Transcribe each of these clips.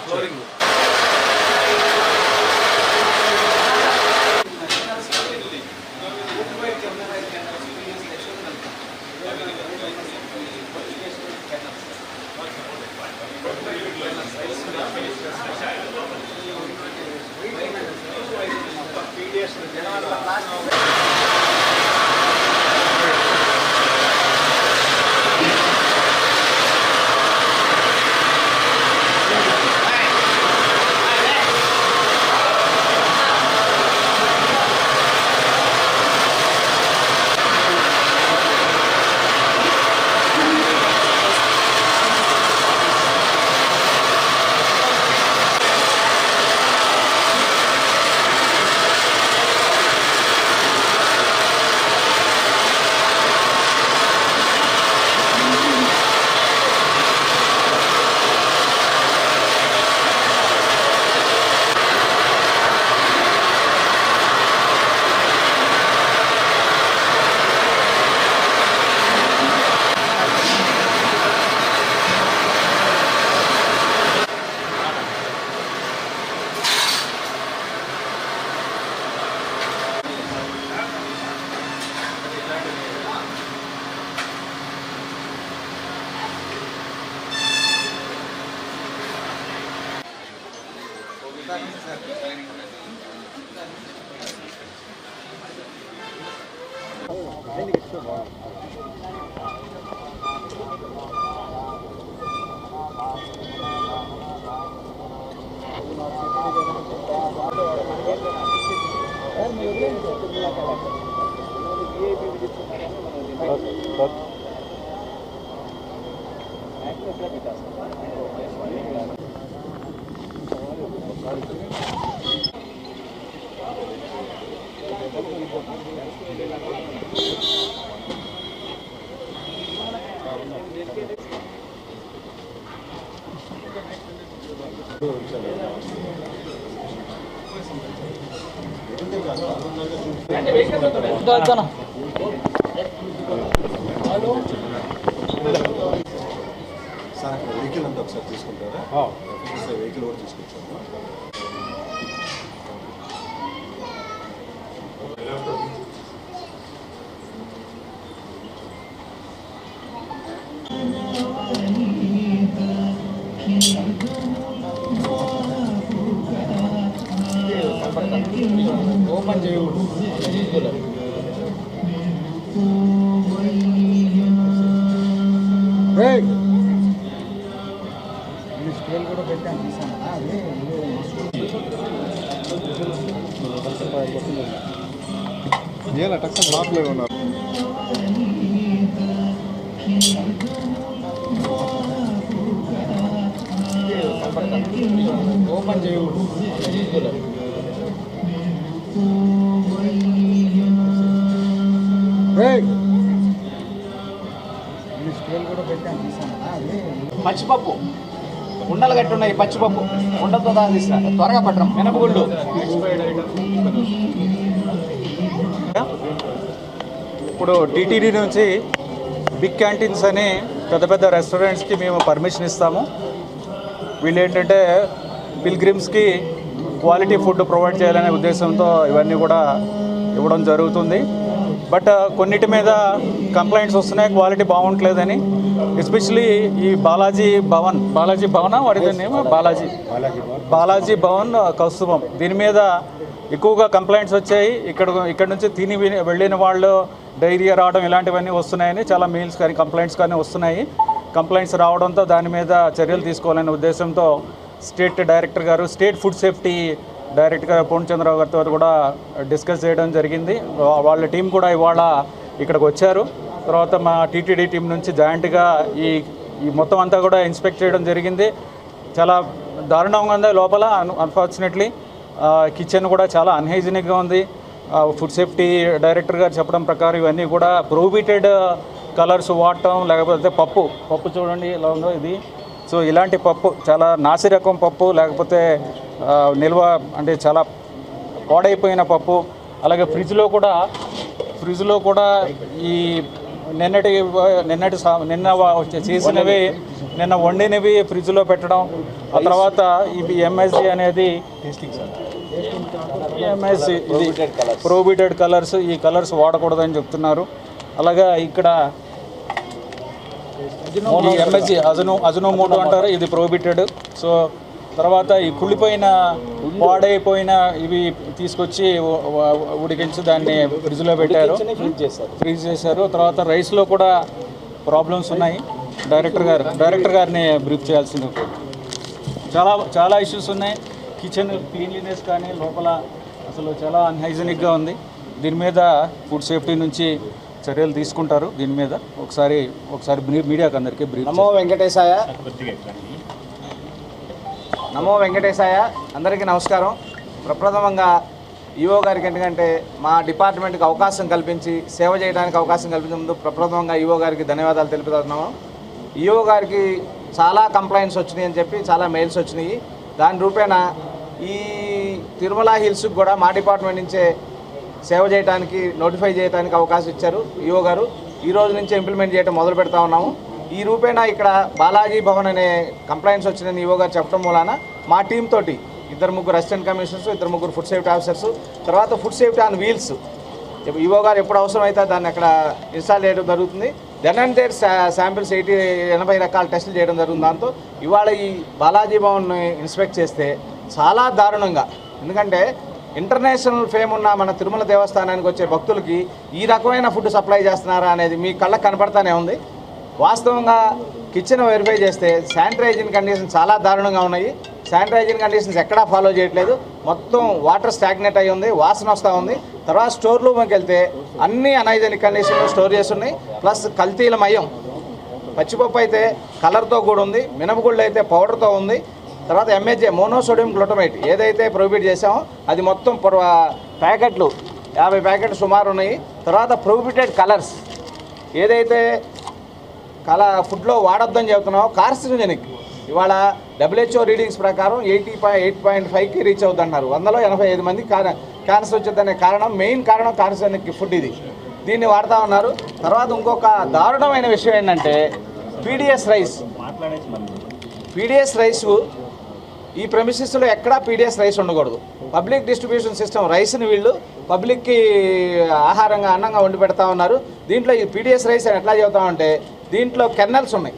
Flooring sir vehicle అంతా ఒకసారి తీసుకుంటారా? వెహికల్ కూడా తీసుకొచ్చాము. ఓపెన్ చేయకూడదు. స్కేల్ కూడా పెట్టాను టక్స్ మాపలే ఉన్నారు. ఓపెన్ చేయకూడదు. స్కేల్ కూడా పెట్టాను పచ్చిపప్పు ఉండలు గట్టి ఉన్నాయి. పచ్చిపప్పు ఉండలతో దాని తీసిన త్వరగా పట్టడం. మినపగుళ్ళు ఇప్పుడు టీటీడీ నుంచి బిగ్ క్యాంటీన్స్ అని పెద్ద పెద్ద రెస్టారెంట్స్కి మేము పర్మిషన్ ఇస్తాము. వీళ్ళు ఏంటంటే పిల్గ్రిమ్స్కి క్వాలిటీ ఫుడ్ ప్రొవైడ్ చేయాలనే ఉద్దేశంతో ఇవన్నీ కూడా ఇవ్వడం జరుగుతుంది. బట్ కొన్నిటి మీద కంప్లైంట్స్ వస్తున్నాయి, క్వాలిటీ బాగుంటలేదని. ఎస్పెషలీ ఈ బాలాజీ భవన్ వాడిదేమో బాలాజీ భవన్ కౌస్తుభం, దీని మీద ఎక్కువగా కంప్లైంట్స్ వచ్చాయి. ఇక్కడ నుంచి తిని వెళ్ళిన వాళ్ళు డైరియా రావడం ఇలాంటివన్నీ వస్తున్నాయని చాలా మెయిల్స్ కానీ కంప్లైంట్స్ కానీ వస్తున్నాయి. కంప్లైంట్స్ రావడంతో దాని మీద చర్యలు తీసుకోవాలనే ఉద్దేశంతో స్టేట్ డైరెక్టర్ గారు, స్టేట్ ఫుడ్ సేఫ్టీ డైరెక్టర్ గారు పూర్ణచంద్రరావు గారితో కూడా డిస్కస్ చేయడం జరిగింది. వాళ్ళ టీం కూడా ఇవాళ ఇక్కడికి వచ్చారు. తర్వాత మా టీటీడీ టీం నుంచి జాయింట్గా ఈ మొత్తం అంతా కూడా ఇన్స్పెక్ట్ చేయడం జరిగింది. చాలా దారుణంగా ఉంది లోపల. అన్ఫార్చునేట్లీ కిచెన్ కూడా చాలా అన్హైజీనిక్గా ఉంది. ఫుడ్ సేఫ్టీ డైరెక్టర్ గారు చెప్పడం ప్రకారం ఇవన్నీ కూడా ప్రొహిబిటెడ్ కలర్స్ వాడటం, లేకపోతే పప్పు చూడండి ఎలా ఉందో ఇది. సో ఇలాంటి పప్పు చాలా నాసి రకం పప్పు, లేకపోతే నిల్వ అంటే చాలా పాడైపోయిన పప్పు. అలాగే ఫ్రిడ్జ్లో కూడా ఈ నిన్న చేసినవి, నిన్న వండినవి ఫ్రిడ్జ్లో పెట్టడం. ఆ తర్వాత ఇవి ఎంఎస్జి అనేది ఇది ప్రొహిబిటెడ్ కలర్స్, ఈ కలర్స్ వాడకూడదని చెప్తున్నారు. అలాగా ఇక్కడ ఈ ఎంఎస్జి అజునోమోటో అంటారు, ఇది ప్రొహిబిటెడ్. సో తర్వాత ఈ కుళ్ళిపోయిన పాడైపోయిన ఇవి తీసుకొచ్చి ఉడికించి దాన్ని ఫ్రిడ్జ్లో పెట్టారు, ఫ్రీజ్ చేశారు. తర్వాత రైస్లో కూడా ప్రాబ్లమ్స్ ఉన్నాయి. డైరెక్టర్ గారిని బ్రీఫ్ చేయాల్సింది. చాలా ఇష్యూస్ ఉన్నాయి. కిచెన్ క్లీన్లీనెస్ కానీ లోపల అసలు చాలా అన్హైజీనిక్గా ఉంది. దీని మీద ఫుడ్ సేఫ్టీ నుంచి చర్యలు తీసుకుంటారు. దీని మీద ఒకసారి మీడియాకి అందరికీ బ్రీఫ్. నమో వెంకటేశాయ. అందరికీ నమస్కారం. ప్రప్రథమంగా ఈఓ గారికి ఎందుకంటే మా డిపార్ట్మెంట్కి అవకాశం కల్పించి సేవ చేయడానికి అవకాశం కల్పించే ముందు ప్రప్రథమంగా ఈఓ గారికి ధన్యవాదాలు తెలుపుతున్నాము. ఈఓ గారికి చాలా కంప్లైంట్స్ వచ్చినాయి అని చెప్పి చాలా మెయిల్స్ వచ్చినాయి. దాని రూపేణా ఈ తిరుమల హిల్స్కి కూడా మా డిపార్ట్మెంట్ నుంచే సేవ చేయడానికి నోటిఫై చేయడానికి అవకాశం ఇచ్చారు ఈఓ గారు. ఈ రోజు నుంచి ఇంప్లిమెంట్ చేయడం మొదలు పెడతా ఉన్నాము. ఈ రూపేణా ఇక్కడ బాలాజీ భవన్ అనే కంప్లైంట్స్ వచ్చినాయని ఈఓ గారు చెప్పడం మూలాన మా టీం తోటి 2-3 assistant commissioners, 2-3 food safety officers, తర్వాత food safety on wheels EO గారు ఎప్పుడు అవసరమైతే దాన్ని అక్కడ ఇన్స్టాల్ చేయడం జరుగుతుంది. దెన్ అండ్ దేర్ శాంపిల్స్ 80 రకాల టెస్టులు చేయడం జరుగుతుంది. దాంతో ఇవాళ ఈ బాలాజీ భవన్ని ఇన్స్పెక్ట్ చేస్తే చాలా దారుణంగా, ఎందుకంటే ఇంటర్నేషనల్ ఫేమ్ ఉన్న మన తిరుమల దేవస్థానానికి వచ్చే భక్తులకి ఈ రకమైన ఫుడ్ సప్లై చేస్తున్నారా అనేది మీ కళ్ళకు కనపడతానే ఉంది. వాస్తవంగా కిచెన్ వెరిఫై చేస్తే శానిటైజింగ్ కండిషన్స్ చాలా దారుణంగా ఉన్నాయి. శానిటైజింగ్ కండిషన్స్ ఎక్కడా ఫాలో చేయట్లేదు. మొత్తం వాటర్ స్టాగ్నేట్ అయి ఉంది, వాసన వస్తూ ఉంది. తర్వాత స్టోర్ రూమ్కి వెళ్తే అన్ని అనైజెనిక్ కండిషన్లో స్టోర్ చేసి ఉన్నాయి. ప్లస్ కల్తీల మయం. పచ్చిపప్పు అయితే కలర్తో కూడా ఉంది, మినపగుళ్ళు అయితే పౌడర్తో ఉంది. తర్వాత ఎంఎస్జే మోనోసోడియం గ్లూటమేట్ ఏదైతే ప్రొహిబిట్ చేసామో అది మొత్తం ప్యాకెట్లు 50 ప్యాకెట్లు సుమారు ఉన్నాయి. తర్వాత ప్రొహిబిటెడ్ కలర్స్ ఏదైతే ఫుడ్లో వాడొద్దని చెబుతున్నామో కార్సినోజెనిక్ ఇవాళ WHO రీడింగ్స్ ప్రకారం 8.5కి రీచ్ అవుతుంటున్నారు. 100లో 85 మంది క్యాన్సర్ వచ్చేదనే కారణం, మెయిన్ కారణం కార్సినోజెనిక్ ఫుడ్ ఇది. దీన్ని వాడుతూ ఉన్నారు. తర్వాత ఇంకొక దారుణమైన విషయం ఏంటంటే పీడిఎస్ రైస్ ఈ ప్రెమిసెస్లో ఎక్కడా పీడిఎస్ రైస్ ఉండకూడదు. పబ్లిక్ డిస్ట్రిబ్యూషన్ సిస్టమ్ రైస్ని వీళ్ళు పబ్లిక్కి ఆహారంగా అన్నంగా వండి పెడతా ఉన్నారు. దీంట్లో ఈ పీడిఎస్ రైస్ అని ఎట్లా చెబుతామంటే దీంట్లో కెర్నల్స్ ఉన్నాయి,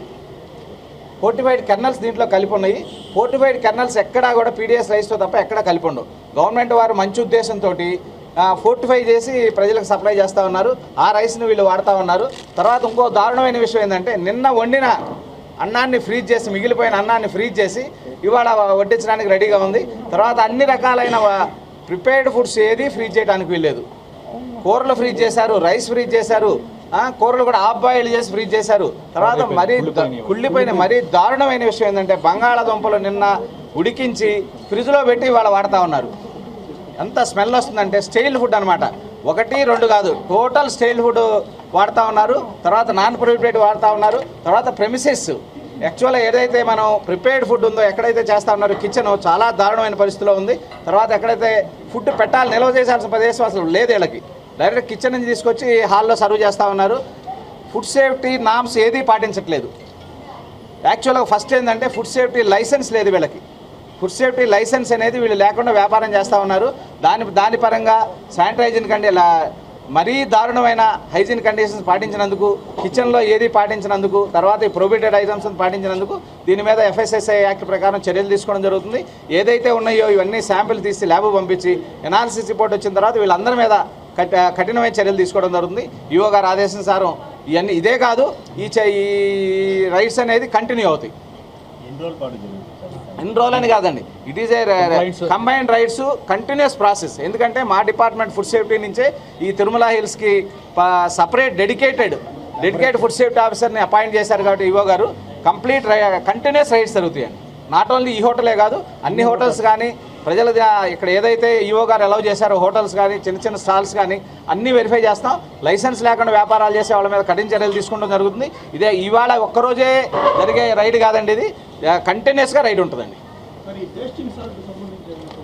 ఫోర్టిఫైడ్ కెర్నల్స్ దీంట్లో కలిపి ఉన్నాయి. ఫోర్టిఫైడ్ కెర్నల్స్ ఎక్కడా కూడా పీడిఎస్ రైస్తో తప్ప ఎక్కడా కలిపి ఉండవు. గవర్నమెంట్ వారు మంచి ఉద్దేశంతో ఫోర్టిఫై చేసి ప్రజలకు సప్లై చేస్తూ ఉన్నారు. ఆ రైస్ని వీళ్ళు వాడుతూ ఉన్నారు. తర్వాత ఇంకో దారుణమైన విషయం ఏంటంటే నిన్న వండిన అన్నాన్ని ఫ్రీజ్ చేసి, మిగిలిపోయిన అన్నాన్ని ఫ్రీజ్ చేసి ఇవాళ వడ్డించడానికి రెడీగా ఉంది. తర్వాత అన్ని రకాలైన ప్రిపేర్డ్ ఫుడ్స్ ఏది ఫ్రీజ్ చేయడానికి వీల్లేదు. కూరలు ఫ్రీజ్ చేశారు, రైస్ ఫ్రీజ్ చేశారు, కూరలు కూడా హాఫ్ బాయిల్ చేసి ఫ్రీజ్ చేశారు. తర్వాత మరీ కుళ్ళిపోయిన మరీ దారుణమైన విషయం ఏంటంటే బంగాళాదుంపలు నిన్న ఉడికించి ఫ్రిడ్జ్లో పెట్టి ఇవాళ వాడుతూ ఉన్నారు. ఎంత స్మెల్ వస్తుందంటే స్టైల్ ఫుడ్ అనమాట. 1-2 కాదు, టోటల్ స్టైల్ ఫుడ్ వాడుతూ ఉన్నారు. తర్వాత నాన్ ప్రొహిబిటెడ్ వాడుతూ ఉన్నారు. తర్వాత ప్రెమిసెస్ యాక్చువల్గా ఏదైతే మనం ప్రిపేర్డ్ ఫుడ్ ఉందో ఎక్కడైతే చేస్తూ ఉన్నారో కిచెన్ చాలా దారుణమైన పరిస్థితిలో ఉంది. తర్వాత ఎక్కడైతే ఫుడ్ పెట్టాలి నిల్వ చేయాల్సిన ప్రదేశం అసలు లేదు వీళ్ళకి. డైరెక్ట్ కిచెన్ నుంచి తీసుకొచ్చి హాల్లో సర్వ్ చేస్తూ ఉన్నారు. ఫుడ్ సేఫ్టీ నామ్స్ ఏది పాటించట్లేదు. యాక్చువల్గా ఫస్ట్ ఏంటంటే ఫుడ్ సేఫ్టీ లైసెన్స్ లేదు వీళ్ళకి. ఫుడ్ సేఫ్టీ లైసెన్స్ అనేది వీళ్ళు లేకుండా వ్యాపారం చేస్తూ ఉన్నారు. దాని పరంగా శానిటైజింగ్ కంటే మరీ దారుణమైన హైజీన్ కండిషన్స్ పాటించినందుకు, కిచెన్లో ఏది పాటించినందుకు, తర్వాత ఈ ప్రొహిబిటెడ్ ఐటమ్స్ పాటించినందుకు దీని మీద FSSAI యాక్ట్ ప్రకారం చర్యలు తీసుకోవడం జరుగుతుంది. ఏదైతే ఉన్నాయో ఇవన్నీ శాంపిల్ తీసి ల్యాబ్ పంపించి ఎనాలిసిస్ రిపోర్ట్ వచ్చిన తర్వాత వీళ్ళందరి మీద కఠినమైన చర్యలు తీసుకోవడం జరుగుతుంది. ఈఓ గారు ఆదేశానుసారం ఇవన్నీ ఇదే కాదు, ఈ రైట్స్ అనేది కంటిన్యూ అవుతాయి. ఇన్ని రోజులు అని కాదండి, it is a combined raids continuous process. ఎందుకంటే మా డిపార్ట్మెంట్ ఫుడ్ సేఫ్టీ నుంచే ఈ తిరుమల హిల్స్కి సపరేట్ డెడికేటెడ్ ఫుడ్ సేఫ్టీ ఆఫీసర్ని అపాయింట్ చేశారు. కాబట్టి ఈఓ గారు కంటిన్యూస్ రైట్స్ జరుగుతాయండి. నాట్ ఓన్లీ ఈ హోటలే కాదు, అన్ని హోటల్స్ కానీ ప్రజల ఇక్కడ ఏదైతే ఈఓ గారు అలౌ చేశారో హోటల్స్ కానీ చిన్న చిన్న స్టాల్స్ కానీ అన్నీ వెరిఫై చేస్తాం. లైసెన్స్ లేకుండా వ్యాపారాలు చేసే వాళ్ళ మీద కఠిన చర్యలు తీసుకోవడం జరుగుతుంది. ఇదే ఇవాళ ఒక్కరోజే జరిగే రైడ్ కాదండి, ఇది కంటిన్యూస్గా రైడ్ ఉంటుందండి.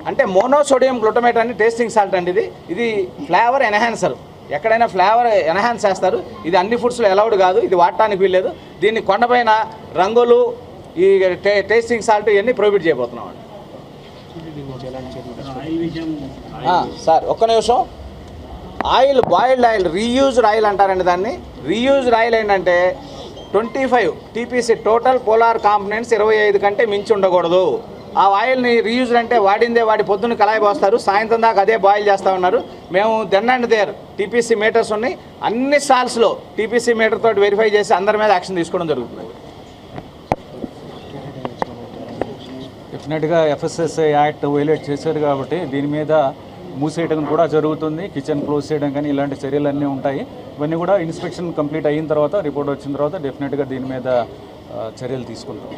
అంటే మోనోసోడియం గ్లూటమేట్ అని టేస్టింగ్ సాల్ట్ అండి. ఇది ఫ్లేవర్ ఎన్హాన్సర్. ఎక్కడైనా ఫ్లేవర్ ఎన్హాన్స్ చేస్తారు. ఇది అన్ని ఫుడ్స్లో అలౌడ్ కాదు, ఇది వాడటానికి వీల్లేదు. దీన్ని కొండపైన రంగులు, ఈ టేస్టింగ్ సాల్ట్ ఇవన్నీ ప్రొహిబిట్ చేయబోతున్నాం అండి. సార్ ఒక్క నిమిషం. Oil, boiled oil, reused oil అంటారండి దాన్ని. రీయూజ్డ్ ఆయిల్ ఏంటంటే 25 TPC టోటల్ పోలార్ కాంపనెంట్స్ 25 కంటే మించి ఉండకూడదు. ఆ ఆయిల్ని రీయూజ్డ్ అంటే వాడిందే వాడి పొద్దున్న కళాయి పోస్తారు, సాయంత్రం దాకా అదే బాయిల్ చేస్తూ ఉన్నారు. మేము then and there TPC meters ఉన్నాయి, అన్ని స్టాల్స్లో TPC మీటర్ తోటి వెరిఫై చేసి అందరి మీద యాక్షన్ తీసుకోవడం జరుగుతుంది. డెఫినెట్గా FSSAI యాక్ట్ వైలేట్ చేశారు కాబట్టి దీని మీద మూసేయడం కూడా జరుగుతుంది. కిచెన్ క్లోజ్ చేయడం కానీ ఇలాంటి చర్యలన్నీ ఉంటాయి. ఇవన్నీ కూడా ఇన్స్పెక్షన్ కంప్లీట్ అయిన తర్వాత, రిపోర్ట్ వచ్చిన తర్వాత డెఫినెట్గా దీని మీద చర్యలు తీసుకుంటాం.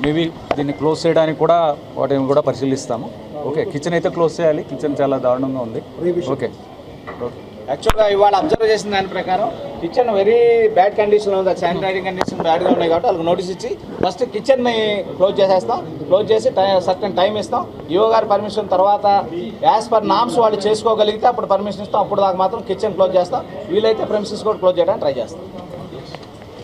మేబీ దీన్ని క్లోజ్ చేయడానికి కూడా వాటిని కూడా పరిశీలిస్తాము. ఓకే, కిచెన్ అయితే క్లోజ్ చేయాలి. కిచెన్ చాలా దారుణంగా ఉంది. Okay okay. యాక్చువల్గా ఇవాళ అబ్జర్వ్ చేసిన దాని ప్రకారం కిచెన్ వెరీ బ్యాడ్ కండిషన్లో ఉంది. శానిటరీ కండిషన్ బ్యాడ్గా ఉన్నాయి కాబట్టి వాళ్ళకి నోటీస్ ఇచ్చి ఫస్ట్ కిచెన్ని క్లోజ్ చేసేస్తాం. క్లోజ్ చేసి సర్టన్ టైం ఇస్తాం. ఈఓ గారి పర్మిషన్ తర్వాత యాజ్ పర్ నామ్స్ వాళ్ళు చేసుకోగలిగితే అప్పుడు పర్మిషన్ ఇస్తాం. అప్పుడు దాకా మాత్రం కిచెన్ క్లోజ్ చేస్తాం. వీలైతే ప్రెమిసెస్ కూడా క్లోజ్ చేయడానికి ట్రై చేస్తాం.